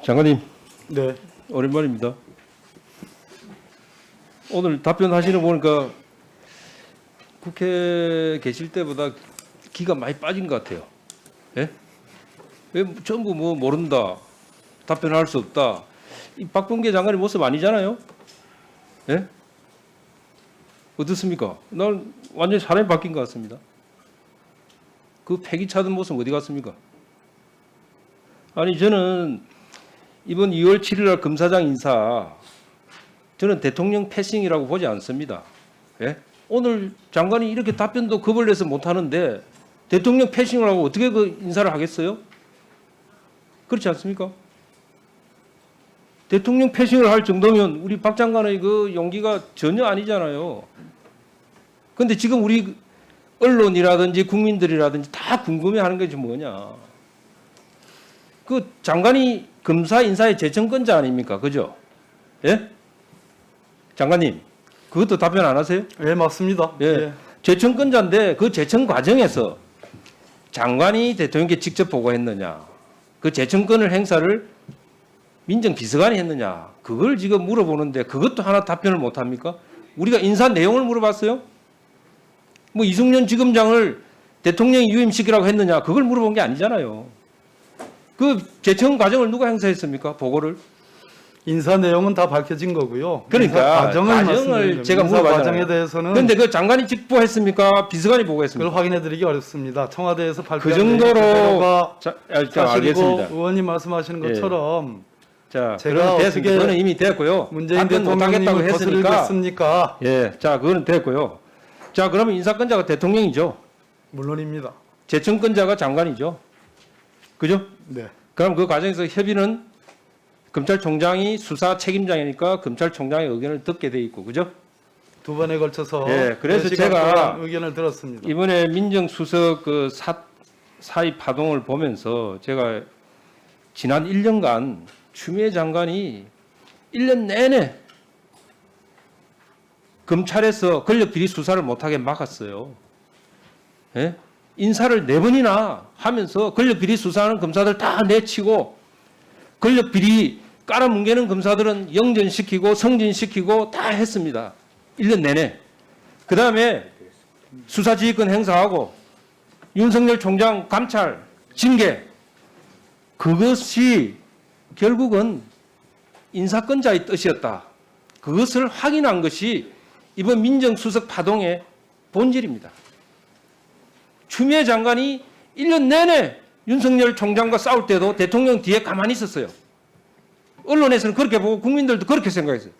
장관님, 네. 오랜만입니다. 오늘 답변하시는 거 보니까 국회 계실 때보다 기가 많이 빠진 것 같아요. 예? 왜 전부 뭐 모른다, 답변할 수 없다. 이 박범계 장관의 모습 아니잖아요. 예? 어떻습니까? 난 완전히 사람이 바뀐 것 같습니다. 그 패기 차던 모습 어디 갔습니까? 아니 저는 이번 2월 7일 날 검사장 인사 저는 대통령 패싱이라고 보지 않습니다. 예? 오늘 장관이 이렇게 답변도 겁을 내서 못하는데 대통령 패싱을 하고 어떻게 그 인사를 하겠어요? 그렇지 않습니까? 대통령 패싱을 할 정도면 우리 박 장관의 그 용기가 전혀 아니잖아요. 그런데 지금 우리 언론이라든지 국민들이라든지 다 궁금해하는 게 뭐냐? 그 장관이 검사 인사의 재청권자 아닙니까? 그죠? 예? 장관님, 그것도 답변 안 하세요? 예, 맞습니다. 예. 재청권자인데 그 재청 과정에서 장관이 대통령께 직접 보고했느냐? 그 재청권을 행사를 민정비서관이 했느냐? 그걸 지금 물어보는데 그것도 하나 답변을 못 합니까? 우리가 인사 내용을 물어봤어요? 뭐 이승년 지검장을 대통령이 유임시키라고 했느냐? 그걸 물어본 게 아니잖아요. 그 재청 과정을 누가 행사했습니까? 보고를? 인사 내용은 다 밝혀진 거고요. 그러니까 과정을 제가 물어봤잖아요. 과정에 대해서는 그런데 그 장관이 직보했습니까? 비서관이 보고했습니까? 그걸 확인해드리기 어렵습니다. 청와대에서 그 발표한 정도로 자, 알겠습니다. 의원님 말씀하시는 예. 것처럼 자, 제가 그럼 됐습니다. 어떻게 그거는 이미 됐고요. 문재인 답변 못하겠다고 대통령님을 했으니까. 거스르겠습니까? 예, 자, 그거는 됐고요. 자, 그러면 인사권자가 대통령이죠. 물론입니다. 재청권자가 장관이죠. 그죠? 네. 그럼 그 과정에서 협의는 검찰총장이 수사 책임자이니까 검찰총장의 의견을 듣게 돼 있고, 그죠? 두 번에 걸쳐서 예, 그래서 4시간 제가 동안 의견을 들었습니다. 이번에 민정수석 그 사의 파동을 보면서 제가 지난 1년간 추미애 장관이 1년 내내 검찰에서 권력 비리 수사를 못하게 막았어요. 예? 인사를 4번이나 하면서 권력 비리 수사하는 검사들 다 내치고 권력 비리 깔아뭉개는 검사들은 영전시키고 성진시키고 다 했습니다. 1년 내내. 그 다음에 수사지휘권 행사하고 윤석열 총장 감찰, 징계 그것이 결국은 인사권자의 뜻이었다. 그것을 확인한 것이 이번 민정수석 파동의 본질입니다. 추미애 장관이 1년 내내 윤석열 총장과 싸울 때도 대통령 뒤에 가만히 있었어요. 언론에서는 그렇게 보고 국민들도 그렇게 생각했어요.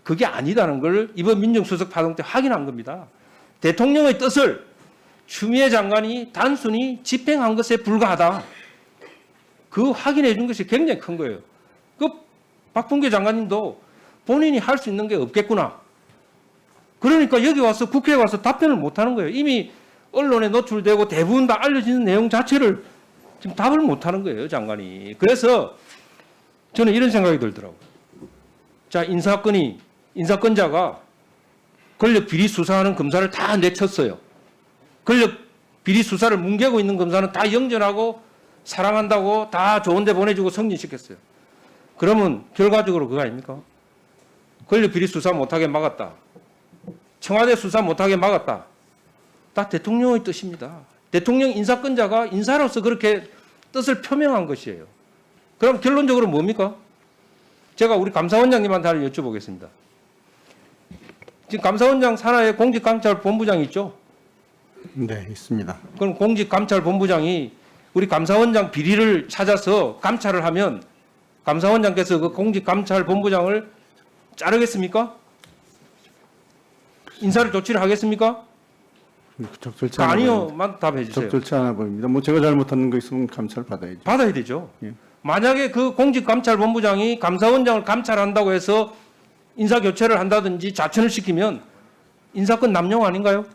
그게 아니다는 걸 이번 민정수석 파동 때 확인한 겁니다. 대통령의 뜻을 추미애 장관이 단순히 집행한 것에 불과하다. 그 확인해 준 것이 굉장히 큰 거예요. 그 박범계 장관님도 본인이 할 수 있는 게 없겠구나. 그러니까 여기 와서 국회에 와서 답변을 못 하는 거예요. 이미 언론에 노출되고 대부분 다 알려지는 내용 자체를 지금 답을 못 하는 거예요, 장관이. 그래서 저는 이런 생각이 들더라고요. 자, 인사권자가 권력 비리 수사하는 검사를 다 내쳤어요. 권력 비리 수사를 뭉개고 있는 검사는 다 영전하고 사랑한다고 다 좋은 데 보내주고 승진시켰어요. 그러면 결과적으로 그거 아닙니까? 권력 비리 수사 못하게 막았다. 청와대 수사 못하게 막았다. 다 대통령의 뜻입니다. 대통령 인사권자가 인사로서 그렇게 뜻을 표명한 것이에요. 그럼 결론적으로 뭡니까? 제가 우리 감사원장님한테 하나 여쭤보겠습니다. 지금 감사원장 산하에 공직감찰본부장이 있죠? 네, 있습니다. 그럼 공직감찰본부장이 우리 감사원장 비리를 찾아서 감찰을 하면 감사원장께서 그 공직감찰본부장을 자르겠습니까? 인사를 조치를 하겠습니까? 적절치 않아 아니요, 보입니다. 만 답해 주세요. 적절치 않아 보입니다. 뭐 제가 잘못하는 거 있으면 감찰 받아야죠. 받아야 되죠. 예. 만약에 그 공직감찰본부장이 감사원장을 감찰한다고 해서 인사교체를 한다든지 자천을 시키면 인사권 남용 아닌가요?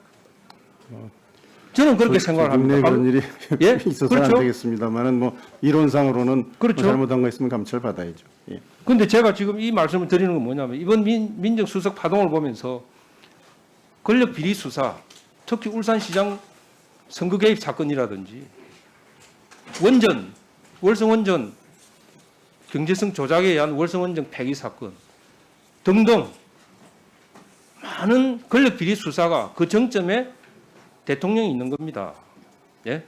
저는 그렇게 생각을 국내에 합니다. 그런 일이 예? 있어서는 그렇죠. 안 되겠습니다만은 뭐 이론상으로는 그렇죠. 뭐 잘못한 거 있으면 감찰 받아야죠. 예. 근데 제가 지금 이 말씀을 드리는 건 뭐냐면 이번 민정수석 파동을 보면서 권력 비리 수사, 특히 울산시장 선거 개입 사건이라든지 원전, 월성 원전 경제성 조작에 의한 월성원정 폐기 사건 등등 많은 권력 비리 수사가 그 정점에 대통령이 있는 겁니다. 예?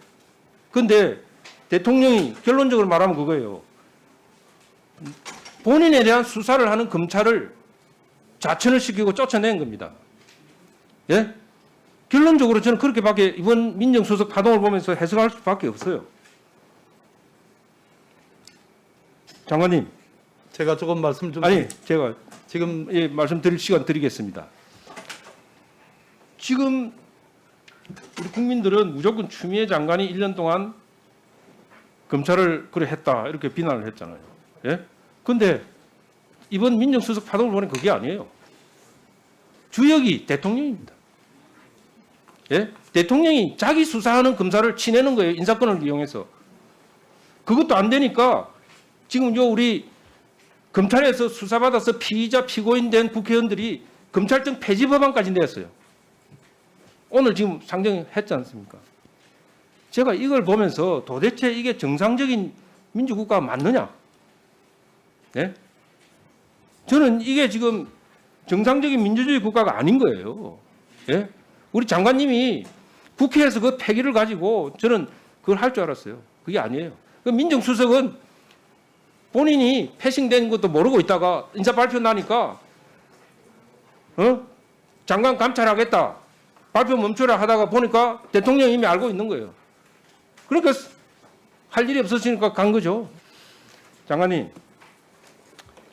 근데 대통령이 결론적으로 말하면 그거예요. 본인에 대한 수사를 하는 검찰을 자천을 시키고 쫓아낸 겁니다. 예? 결론적으로 저는 그렇게밖에 이번 민정수석 파동을 보면서 해석할 수밖에 없어요. 장관님. 제가 조금 말씀 좀 아니, 제가 지금 예, 말씀드릴 시간 드리겠습니다. 지금 우리 국민들은 무조건 추미애 장관이 1년 동안 검찰을 그래 했다 이렇게 비난을 했잖아요. 예? 근데 이번 민정수석 파동을 보니 그게 아니에요. 주역이 대통령입니다. 예? 대통령이 자기 수사하는 검사를 치내는 거예요. 인사권을 이용해서. 그것도 안 되니까 지금 우리 검찰에서 수사받아서 피의자, 피고인 된 국회의원들이 검찰청 폐지 법안까지 냈어요. 오늘 지금 상정했지 않습니까? 제가 이걸 보면서 도대체 이게 정상적인 민주국가가 맞느냐? 네? 저는 이게 지금 정상적인 민주주의 국가가 아닌 거예요. 예? 우리 장관님이 국회에서 그 패기를 가지고 저는 그걸 할 줄 알았어요. 그게 아니에요. 그 민정수석은 본인이 패싱된 것도 모르고 있다가 인사 발표 나니까 장관 감찰하겠다. 발표 멈추라 하다가 보니까 대통령이 이미 알고 있는 거예요. 그러니까 할 일이 없었으니까 간 거죠. 장관님,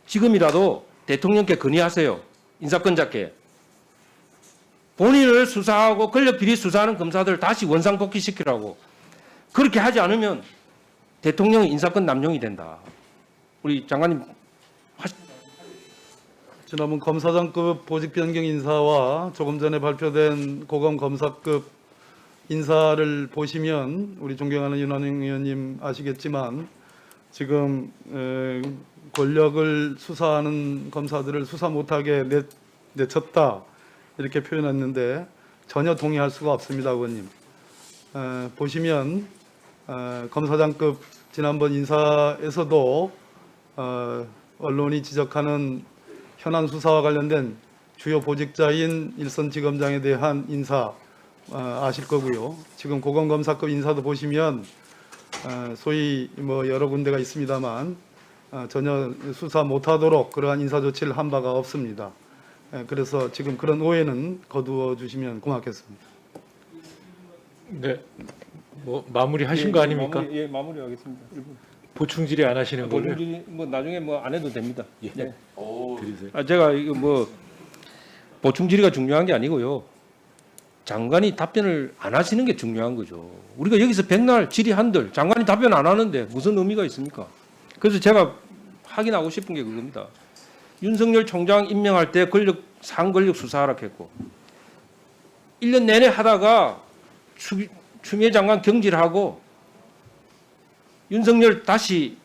지금이라도 대통령께 건의하세요. 인사권 잡게. 본인을 수사하고 권력 비리 수사하는 검사들 다시 원상 복귀시키라고. 그렇게 하지 않으면 대통령의 인사권 남용이 된다. 우리 장관님 지난번 검사장급 보직 변경 인사와 조금 전에 발표된 고검 검사급 인사를 보시면 우리 존경하는 윤한영 의원님 아시겠지만 지금 권력을 수사하는 검사들을 수사 못하게 내쳤다 이렇게 표현했는데 전혀 동의할 수가 없습니다, 의원님. 보시면 검사장급 지난번 인사에서도 언론이 지적하는 현안 수사와 관련된 주요 보직자인 일선지검장에 대한 인사 아실 거고요. 지금 고검검사급 인사도 보시면 소위 뭐 여러 군데가 있습니다만 전혀 수사 못하도록 그러한 인사 조치를 한 바가 없습니다. 그래서 지금 그런 오해는 거두어 주시면 고맙겠습니다. 네, 뭐 마무리하신 거 아닙니까? 마무리하겠습니다. 보충 질의 안 하시는 거예요? 보충질의 뭐 나중에 뭐 안 해도 됩니다. 예. 네. 드리세요. 제가 이거 뭐 보충 질의가 중요한 게 아니고요. 장관이 답변을 안 하시는 게 중요한 거죠. 우리가 여기서 백날 질의한들 장관이 답변 안 하는데 무슨 의미가 있습니까? 그래서 제가 확인하고 싶은 게 그겁니다. 윤석열 총장 임명할 때 상권력 수사하라 했고 1년 내내 하다가 추미애 장관 경질하고 윤석열 다시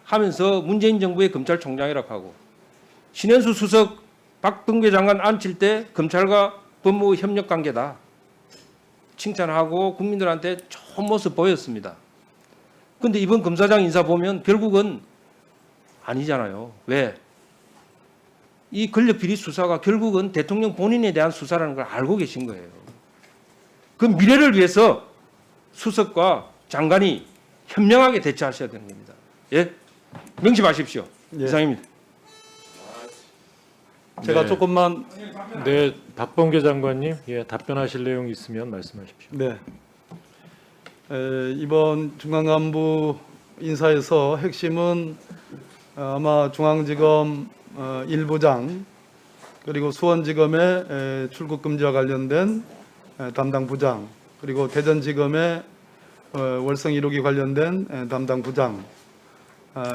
하면서 문재인 정부의 검찰총장이라고 하고 신현수 수석 박범계 장관 앉힐 때 검찰과 법무부 협력 관계다 칭찬하고 국민들한테 좋은 모습 보였습니다. 그런데 이번 검사장 인사 보면 결국은 아니잖아요. 왜? 이 권력 비리 수사가 결국은 대통령 본인에 대한 수사라는 걸 알고 계신 거예요. 그 미래를 위해서 수석과 장관이 현명하게 대처하셔야 되는 겁니다. 예? 명심하십시오. 예. 이상입니다. 제가 네. 조금만 네, 박범계 장관님, 예, 답변하실 내용 있으면 말씀하십시오. 네. 이번 중앙간부 인사에서 핵심은 아마 중앙지검 1부장 그리고 수원지검의 출국 금지와 관련된 담당 부장 그리고 대전지검의 월성 1호기 관련된 담당 부장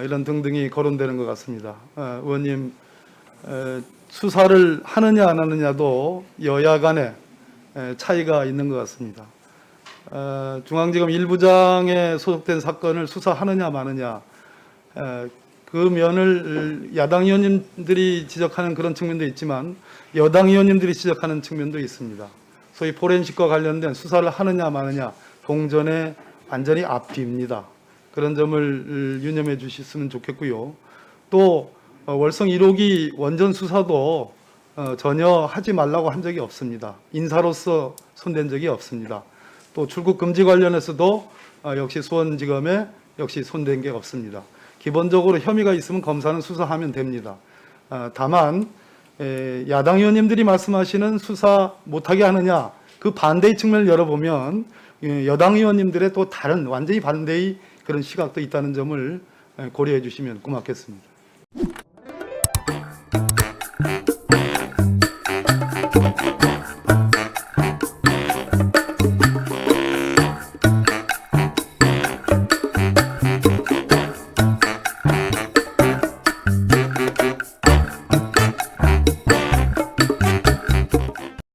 이런 등등이 거론되는 것 같습니다. 의원님 수사를 하느냐 안 하느냐도 여야 간에 차이가 있는 것 같습니다. 중앙지검 1부장에 소속된 사건을 수사하느냐 마느냐 그 면을 야당 의원님들이 지적하는 그런 측면도 있지만 여당 의원님들이 지적하는 측면도 있습니다. 소위 포렌식과 관련된 수사를 하느냐 마느냐 동전의 완전히 앞뒤입니다. 그런 점을 유념해 주셨으면 좋겠고요. 또 월성 1호기 원전 수사도 전혀 하지 말라고 한 적이 없습니다. 인사로서 손댄 적이 없습니다. 또 출국 금지 관련해서도 역시 수원지검에 역시 손댄 게 없습니다. 기본적으로 혐의가 있으면 검사는 수사하면 됩니다. 다만 야당 의원님들이 말씀하시는 수사 못하게 하느냐, 그 반대의 측면을 열어보면 여당 의원님들의 또 다른 완전히 반대의 그런 시각도 있다는 점을 고려해 주시면 고맙겠습니다.